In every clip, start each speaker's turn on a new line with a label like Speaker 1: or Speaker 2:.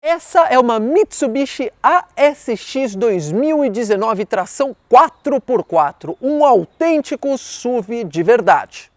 Speaker 1: Essa é uma Mitsubishi ASX 2019 tração 4x4, um autêntico SUV de verdade.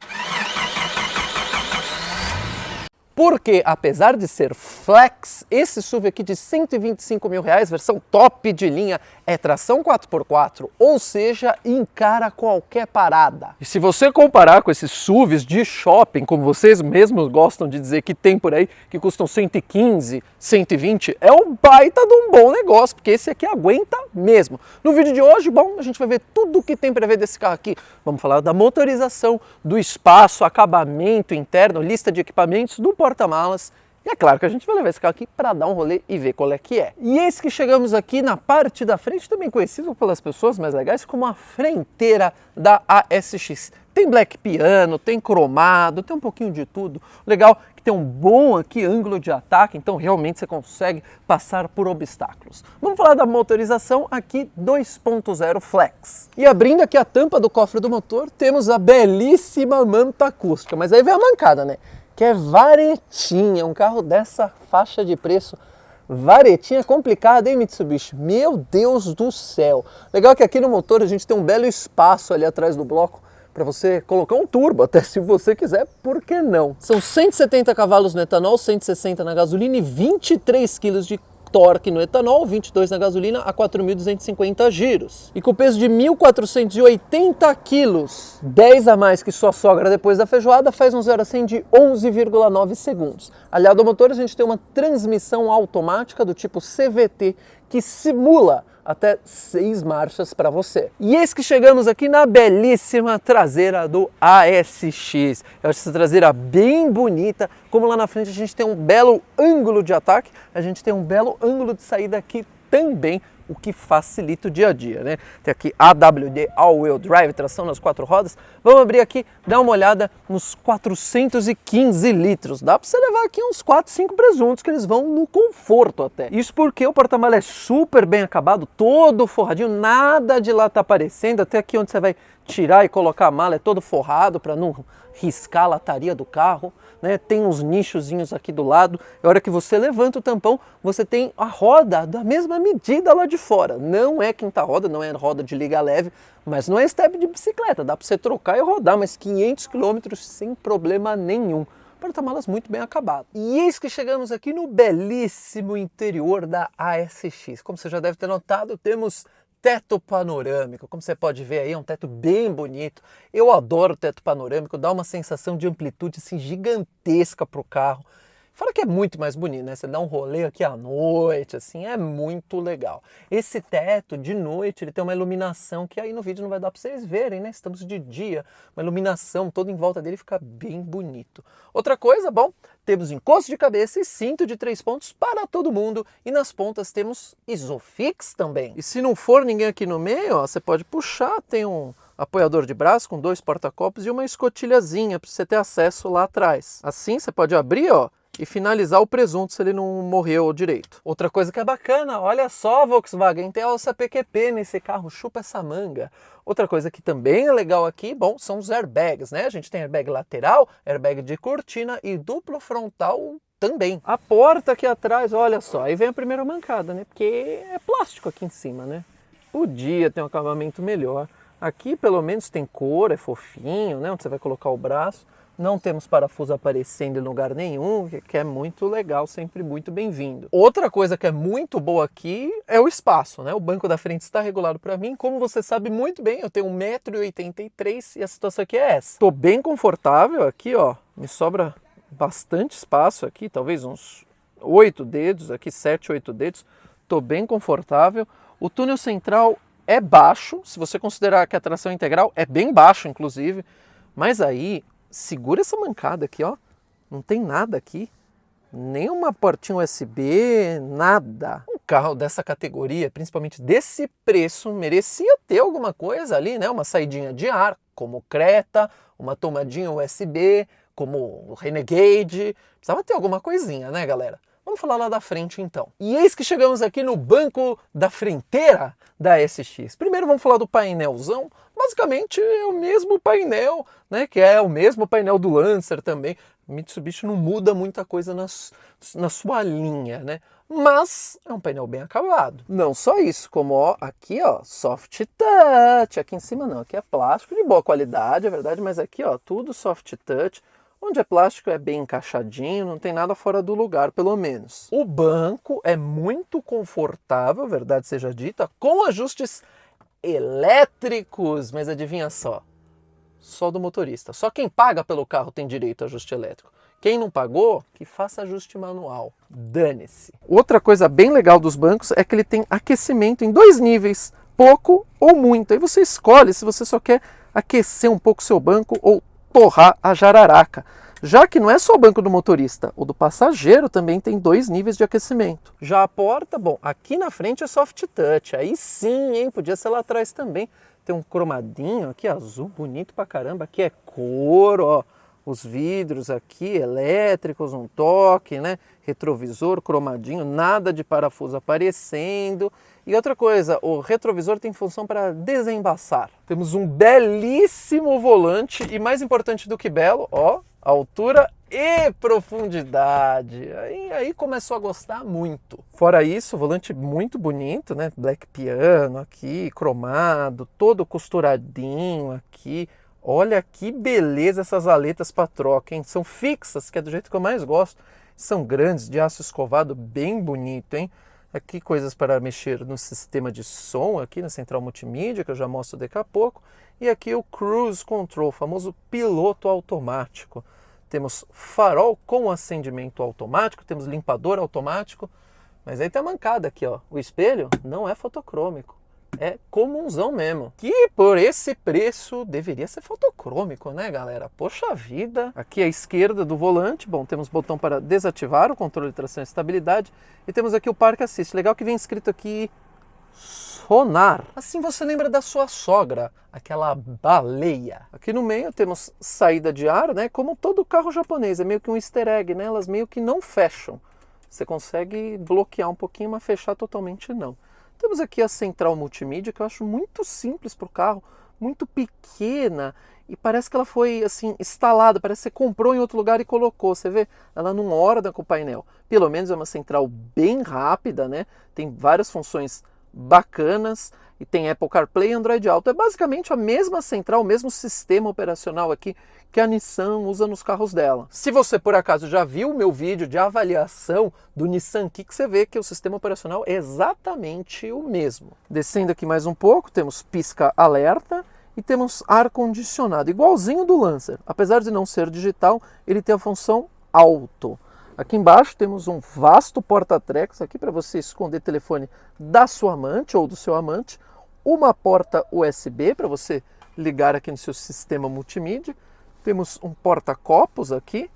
Speaker 1: Porque, apesar de ser flex, esse SUV aqui de R$125 mil, versão top de linha, é tração 4x4, ou seja, encara qualquer parada. E se você comparar com esses SUVs de shopping, como vocês mesmos gostam de dizer que tem por aí, que custam 115, 120, é um baita de um bom negócio, porque esse aqui aguenta mesmo. No vídeo de hoje, bom, a gente vai ver tudo o que tem para ver desse carro aqui. Vamos falar da motorização, do espaço, acabamento interno, lista de equipamentos, do porta-malas. E é claro que a gente vai levar esse carro aqui para dar um rolê e ver qual é que é. E eis que chegamos aqui na parte da frente, também conhecido pelas pessoas mais legais como a frenteira da ASX. Tem black piano, tem cromado, tem um pouquinho de tudo. Legal que tem um bom aqui ângulo de ataque, então realmente você consegue passar por obstáculos. Vamos falar da motorização aqui 2.0 Flex. E abrindo aqui a tampa do cofre do motor, temos a belíssima manta acústica. Mas aí vem a mancada, né? Que é varetinha, um carro dessa faixa de preço. Varetinha complicada, hein, Mitsubishi? Meu Deus do céu! Legal que aqui no motor a gente tem um belo espaço ali atrás do bloco para você colocar um turbo, até se você quiser, por que não? São 170 cavalos no etanol, 160 na gasolina e 23 kg de torque no etanol, 22 na gasolina a 4.250 giros. E com peso de 1.480 quilos, 10 a mais que sua sogra depois da feijoada, faz um 0 a 100 de 11,9 segundos. Aliado ao motor, a gente tem uma transmissão automática do tipo CVT que simula até 6 marchas para você. E eis que chegamos aqui na belíssima traseira do ASX. Eu acho essa traseira bem bonita, como lá na frente a gente tem um belo ângulo de ataque, a gente tem um belo ângulo de saída aqui também, o que facilita o dia a dia, né? Tem aqui AWD All-Wheel Drive, tração nas 4 rodas. Vamos abrir aqui, dar uma olhada nos 415 litros. Dá para você levar aqui uns 4, 5 presuntos que eles vão no conforto até. Isso porque o porta-malas é super bem acabado, todo forradinho, nada de lá tá aparecendo. Até aqui onde você vai tirar e colocar a mala é todo forrado para não riscar a lataria do carro, né? Tem uns nichozinhos aqui do lado. A hora que você levanta o tampão, você tem a roda da mesma medida lá de fora. Não é quinta roda, não é roda de liga leve, mas não é step de bicicleta. Dá para você trocar e rodar mais 500 km sem problema nenhum. Porta-malas muito bem acabado. E eis que chegamos aqui no belíssimo interior da ASX. Como você já deve ter notado, temos teto panorâmico, como você pode ver aí, é um teto bem bonito. Eu adoro o teto panorâmico, dá uma sensação de amplitude assim, gigantesca para o carro. Fora que é muito mais bonito, né? Você dá um rolê aqui à noite, assim, é muito legal. Esse teto, de noite, ele tem uma iluminação que aí no vídeo não vai dar para vocês verem, né? Estamos de dia, uma iluminação toda em volta dele fica bem bonito. Outra coisa, bom, temos encosto de cabeça e cinto de 3 pontos para todo mundo. E nas pontas temos Isofix também. E se não for ninguém aqui no meio, ó, você pode puxar, tem um apoiador de braço com 2 porta-copos e uma escotilhazinha para você ter acesso lá atrás. Assim você pode abrir, ó, e finalizar o presunto se ele não morreu direito. Outra coisa que é bacana, olha só, Volkswagen, tem alça PQP nesse carro, chupa essa manga. Outra coisa que também é legal aqui, bom, são os airbags, né? A gente tem airbag lateral, airbag de cortina e duplo frontal também. A porta aqui atrás, olha só, aí vem a primeira mancada, né? Porque é plástico aqui em cima, né? Podia ter um acabamento melhor. Aqui pelo menos tem cor, é fofinho, né? Onde você vai colocar o braço. Não temos parafuso aparecendo em lugar nenhum, que é muito legal, sempre muito bem-vindo. Outra coisa que é muito boa aqui é o espaço, né? O banco da frente está regulado para mim. Como você sabe muito bem, eu tenho 1,83 m e a situação aqui é essa. Estou bem confortável aqui, ó. Me sobra bastante espaço aqui, talvez uns 8 dedos aqui, 7, 8 dedos. Estou bem confortável. O túnel central é baixo, se você considerar que a tração integral é bem baixo, inclusive. Mas aí segura essa mancada aqui, ó. Não tem nada aqui. Nem uma portinha USB, nada. Um carro dessa categoria, principalmente desse preço, merecia ter alguma coisa ali, né? Uma saidinha de ar, como o Creta, uma tomadinha USB, como o Renegade. Precisava ter alguma coisinha, né, galera? Vamos falar lá da frente então. E eis que chegamos aqui no banco da frenteira da SX. Primeiro vamos falar do painelzão. Basicamente é o mesmo painel, né, que é o mesmo painel do Lancer também. Mitsubishi não muda muita coisa na sua linha, né? mas é um painel bem acabado. Não só isso, como ó, aqui ó, soft touch, aqui em cima não, aqui é plástico de boa qualidade, é verdade, mas aqui ó, tudo soft touch. Onde é plástico é bem encaixadinho, não tem nada fora do lugar, pelo menos. O banco é muito confortável, verdade seja dita, com ajustes elétricos, mas adivinha só do motorista. Só quem paga pelo carro tem direito a ajuste elétrico. Quem não pagou, que faça ajuste manual. Dane-se. Outra coisa bem legal dos bancos é que ele tem aquecimento em 2 níveis, pouco ou muito. Aí você escolhe se você só quer aquecer um pouco o seu banco ou torrar a jararaca. Já que não é só o banco do motorista, o do passageiro também tem 2 níveis de aquecimento. Já a porta, bom, aqui na frente é soft touch, aí sim, hein, podia ser lá atrás também. Tem um cromadinho aqui, azul, bonito pra caramba, aqui é couro, ó, os vidros aqui elétricos, um toque, né, retrovisor cromadinho, nada de parafuso aparecendo. E outra coisa, o retrovisor tem função para desembaçar. Temos um belíssimo volante e mais importante do que belo, ó, altura e profundidade. Aí começou a gostar muito. Fora isso, volante muito bonito, né? Black piano aqui, cromado, todo costuradinho aqui. Olha que beleza essas aletas para troca, hein? São fixas, que é do jeito que eu mais gosto. São grandes, de aço escovado, bem bonito, hein? Aqui coisas para mexer no sistema de som, aqui na central multimídia, que eu já mostro daqui a pouco. E aqui o Cruise Control, o famoso piloto automático. Temos farol com acendimento automático, temos limpador automático. Mas aí tem a mancada aqui, ó. O espelho não é fotocrômico. É comunzão mesmo. Que por esse preço deveria ser fotocrômico, né, galera? Poxa vida. Aqui à esquerda do volante, bom, temos botão para desativar o controle de tração e estabilidade. E temos aqui o Park Assist. Legal que vem escrito aqui sonar. Assim você lembra da sua sogra, aquela baleia. Aqui no meio temos saída de ar, né? Como todo carro japonês, é meio que um easter egg, né? Elas meio que não fecham. Você consegue bloquear um pouquinho, mas fechar totalmente não. Temos aqui a central multimídia, que eu acho muito simples para o carro, muito pequena, e parece que ela foi assim instalada, parece que você comprou em outro lugar e colocou, você vê? Ela não orna com o painel. Pelo menos é uma central bem rápida, né? Tem várias funções bacanas, e tem Apple CarPlay e Android Auto. É basicamente a mesma central, o mesmo sistema operacional aqui que a Nissan usa nos carros dela. Se você por acaso já viu o meu vídeo de avaliação do Nissan Kicks, você vê que o sistema operacional é exatamente o mesmo. Descendo aqui mais um pouco, temos pisca-alerta e temos ar-condicionado, igualzinho do Lancer. Apesar de não ser digital, ele tem a função auto. Aqui embaixo temos um vasto porta-trecos aqui para você esconder telefone da sua amante ou do seu amante. Uma porta USB para você ligar aqui no seu sistema multimídia. Temos um porta-copos aqui,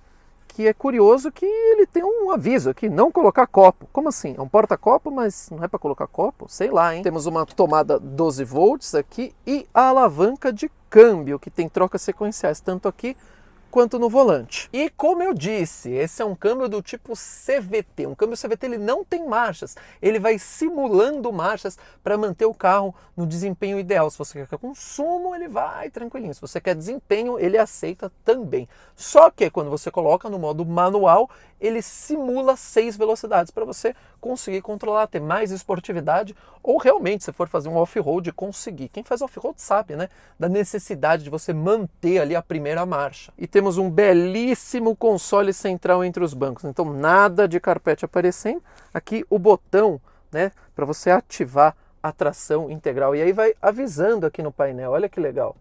Speaker 1: que é curioso que ele tem um aviso aqui, não colocar copo. Como assim? É um porta-copo, mas não é para colocar copo? Sei lá, hein? Temos uma tomada 12 volts aqui e a alavanca de câmbio, que tem trocas sequenciais, tanto aqui quanto no volante. E como eu disse, esse é um câmbio do tipo CVT. Um câmbio CVT ele não tem marchas, ele vai simulando marchas para manter o carro no desempenho ideal. Se você quer consumo, ele vai tranquilinho. Se você quer desempenho, ele aceita também. Só que quando você coloca no modo manual, ele simula 6 velocidades para você conseguir controlar, ter mais esportividade, ou realmente, se for fazer um off-road, conseguir. Quem faz off-road sabe, né? Da necessidade de você manter ali a primeira marcha. E temos um belíssimo console central entre os bancos, então nada de carpete aparecendo. Aqui o botão, né, para você ativar a tração integral, e aí vai avisando aqui no painel, olha que legal.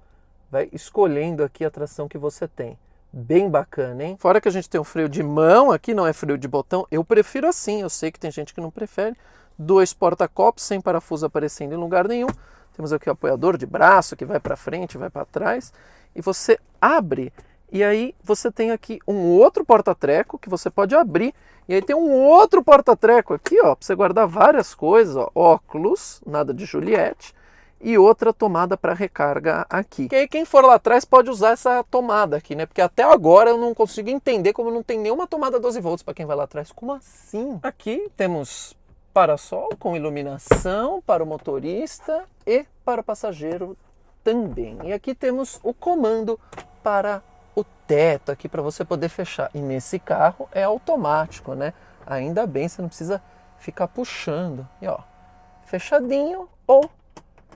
Speaker 1: Vai escolhendo aqui a tração que você tem. Bem bacana, hein? Fora que a gente tem um freio de mão, aqui não é freio de botão, eu prefiro assim, eu sei que tem gente que não prefere. 2 porta-copos sem parafuso aparecendo em lugar nenhum. Temos aqui o apoiador de braço que vai para frente, vai para trás. E você abre, e aí você tem aqui um outro porta-treco que você pode abrir. E aí tem um outro porta-treco aqui, ó, para você guardar várias coisas, ó, óculos, nada de Juliette. E outra tomada para recarga aqui. E aí quem for lá atrás pode usar essa tomada aqui, né? Porque até agora eu não consigo entender como não tem nenhuma tomada 12 volts para quem vai lá atrás. Como assim? Aqui temos parasol com iluminação para o motorista e para o passageiro também. E aqui temos o comando para o teto aqui para você poder fechar. E nesse carro é automático, né? Ainda bem, você não precisa ficar puxando. E ó, fechadinho ou,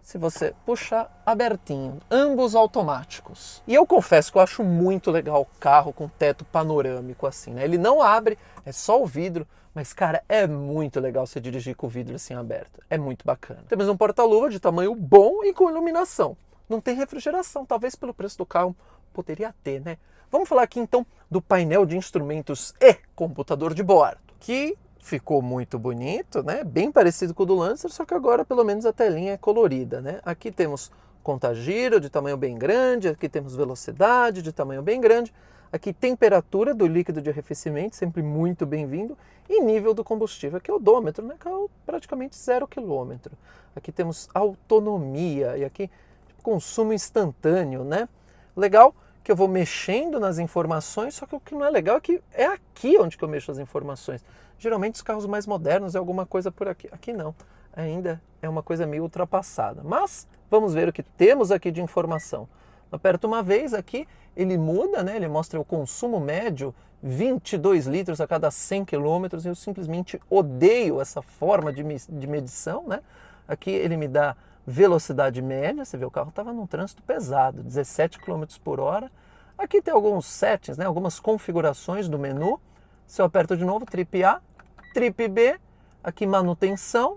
Speaker 1: se você puxar, abertinho. Ambos automáticos. E eu confesso que eu acho muito legal o carro com teto panorâmico assim, né? Ele não abre, é só o vidro. Mas, cara, é muito legal você dirigir com o vidro assim aberto. É muito bacana. Temos um porta-luva de tamanho bom e com iluminação. Não tem refrigeração, talvez pelo preço do carro poderia ter, né? Vamos falar aqui então do painel de instrumentos e computador de bordo, que ficou muito bonito, né? Bem parecido com o do Lancer, só que agora pelo menos a telinha é colorida, né? Aqui temos conta-giro de tamanho bem grande, aqui temos velocidade de tamanho bem grande, aqui temperatura do líquido de arrefecimento, sempre muito bem-vindo, e nível do combustível, aqui é o odômetro, né? Carro praticamente 0 km. Aqui temos autonomia e aqui consumo instantâneo, né? Legal que eu vou mexendo nas informações, só que o que não é legal é que é aqui onde que eu mexo as informações. Geralmente os carros mais modernos é alguma coisa por aqui. Aqui não, ainda é uma coisa meio ultrapassada. Mas vamos ver o que temos aqui de informação. Aperto uma vez aqui, ele muda, né? Ele mostra o consumo médio, 22 litros a cada 100 km. Eu simplesmente odeio essa forma de medição, né? Aqui ele me dá velocidade média, você vê o carro estava num trânsito pesado, 17 km por hora. Aqui tem alguns settings, né? Algumas configurações do menu. Se eu aperto de novo, trip A, trip B, aqui manutenção.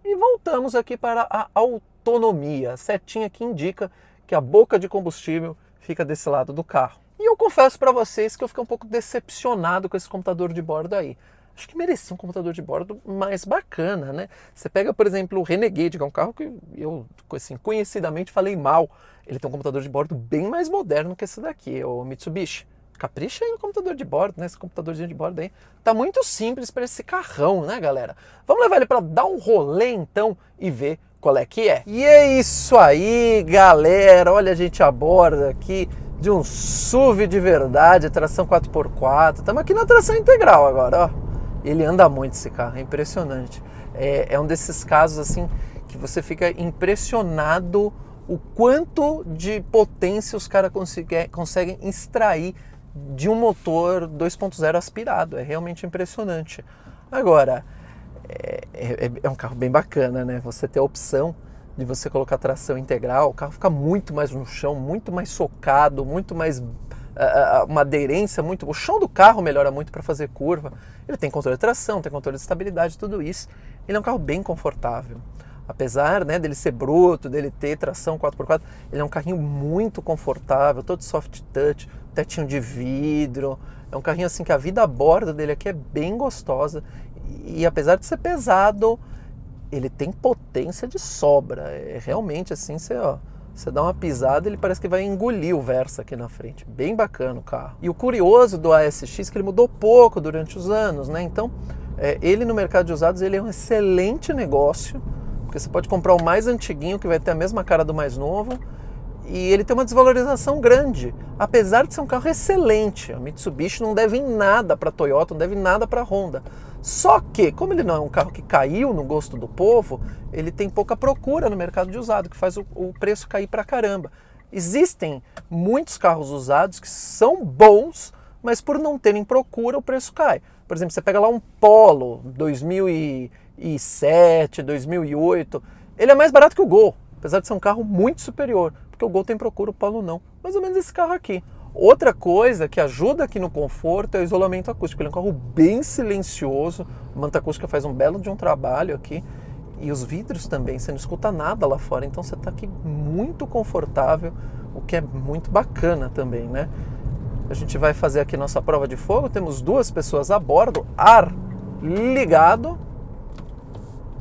Speaker 1: E voltamos aqui para a autonomia. A setinha que indica que a boca de combustível fica desse lado do carro. E eu confesso para vocês que eu fiquei um pouco decepcionado com esse computador de bordo aí. Acho que merecia um computador de bordo mais bacana, né? Você pega, por exemplo, o Renegade, que é um carro que eu, assim, conhecidamente falei mal. Ele tem um computador de bordo bem mais moderno que esse daqui, é o Mitsubishi. Capricha aí no computador de bordo, né? Esse computadorzinho de bordo aí tá muito simples para esse carrão, né, galera? Vamos levar ele para dar um rolê, então, e ver qual é que é. E é isso aí, galera. Olha a gente a bordo aqui de um SUV de verdade, tração 4x4. Estamos aqui na tração integral agora, ó. Ele anda muito esse carro, é impressionante. É um desses casos assim que você fica impressionado o quanto de potência os caras conseguem extrair de um motor 2.0 aspirado. É realmente impressionante. Agora, é um carro bem bacana, né? Você ter a opção de você colocar tração integral, o carro fica muito mais no chão, muito mais socado, muito mais uma aderência muito... O chão do carro melhora muito para fazer curva. Ele tem controle de tração, tem controle de estabilidade, tudo isso. Ele é um carro bem confortável. Apesar, né, dele ser bruto, dele ter tração 4x4, ele é um carrinho muito confortável, todo soft touch, tetinho de vidro. É um carrinho assim que a vida a bordo dele aqui é bem gostosa. E apesar de ser pesado, ele tem potência de sobra. É realmente assim, você dá uma pisada, ele parece que vai engolir o Versa aqui na frente. Bem bacana o carro. E o curioso do ASX é que ele mudou pouco durante os anos, né? Então, ele no mercado de usados, ele é um excelente negócio, porque você pode comprar o mais antiguinho, que vai ter a mesma cara do mais novo, e ele tem uma desvalorização grande, apesar de ser um carro excelente. A Mitsubishi não deve nada para a Toyota, não deve nada para a Honda. Só que, como ele não é um carro que caiu no gosto do povo, ele tem pouca procura no mercado de usado, que faz o preço cair pra caramba. Existem muitos carros usados que são bons, mas por não terem procura, o preço cai. Por exemplo, você pega lá um Polo 2007, 2008, ele é mais barato que o Gol, apesar de ser um carro muito superior, porque o Gol tem procura, o Polo não. Mais ou menos esse carro aqui. Outra coisa que ajuda aqui no conforto é o isolamento acústico. Ele é um carro bem silencioso, a manta acústica faz um belo de um trabalho aqui. E os vidros também, você não escuta nada lá fora, então você está aqui muito confortável, o que é muito bacana também, né? A gente vai fazer aqui nossa prova de fogo, temos 2 pessoas a bordo, ar ligado.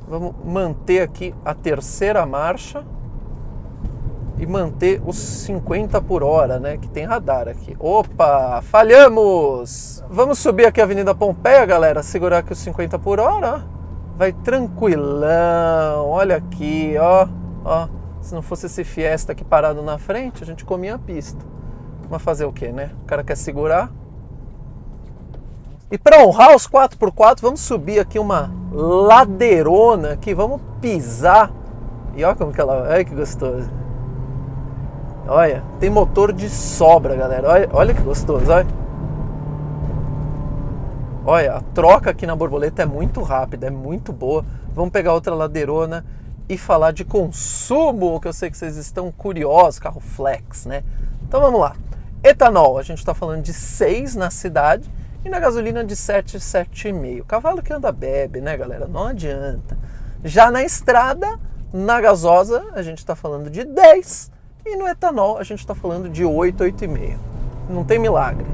Speaker 1: Vamos manter aqui a 3ª marcha. E manter os 50 por hora, né? Que tem radar aqui. Opa, falhamos! Vamos subir aqui a Avenida Pompeia, galera. Segurar aqui os 50 por hora, ó. Vai tranquilão. Olha aqui, ó. Se não fosse esse Fiesta aqui parado na frente, a gente comia a pista. Mas fazer o quê, né? O cara quer segurar. E para honrar os 4x4, vamos subir aqui uma ladeirona aqui. Vamos pisar. E olha como que ela... Olha que gostoso. Olha, tem motor de sobra, galera. Olha que gostoso, olha. Olha, a troca aqui na Borboleta é muito rápida, é muito boa. Vamos pegar outra ladeirona e falar de consumo, que eu sei que vocês estão curiosos, carro flex, né? Então vamos lá. Etanol, a gente está falando de 6 na cidade e na gasolina de 7, 7,5. Cavalo que anda bebe, né, galera? Não adianta. Já na estrada, na gasosa, a gente está falando de 10 e no etanol a gente está falando de 8, 8,5. Não tem milagre.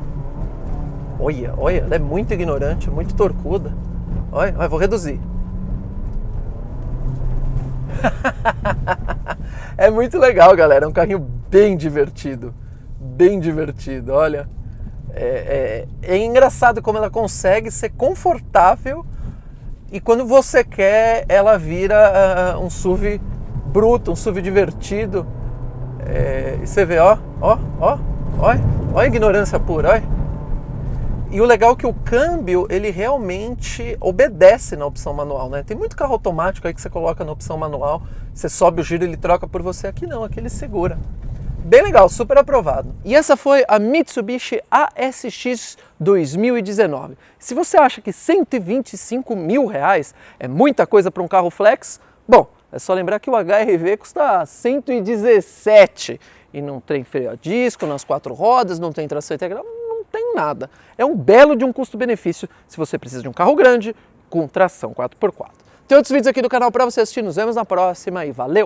Speaker 1: Olha, ela é muito ignorante, muito torcuda. Olha, vou reduzir. É muito legal, galera. É um carrinho bem divertido. Bem divertido, olha. É engraçado como ela consegue ser confortável e quando você quer, ela vira um SUV bruto, um SUV divertido. E você vê, olha a ignorância pura, olha. E o legal é que o câmbio, ele realmente obedece na opção manual, né? Tem muito carro automático aí que você coloca na opção manual, você sobe o giro e ele troca por você. Aqui não, aqui ele segura. Bem legal, super aprovado. E essa foi a Mitsubishi ASX 2019. Se você acha que 125 mil reais é muita coisa para um carro flex, bom, é só lembrar que o HR-V custa 117 e não tem freio a disco nas 4 rodas, não tem tração integral, não tem nada. É um belo de um custo-benefício se você precisa de um carro grande com tração 4x4. Tem outros vídeos aqui do canal para você assistir, nos vemos na próxima e valeu!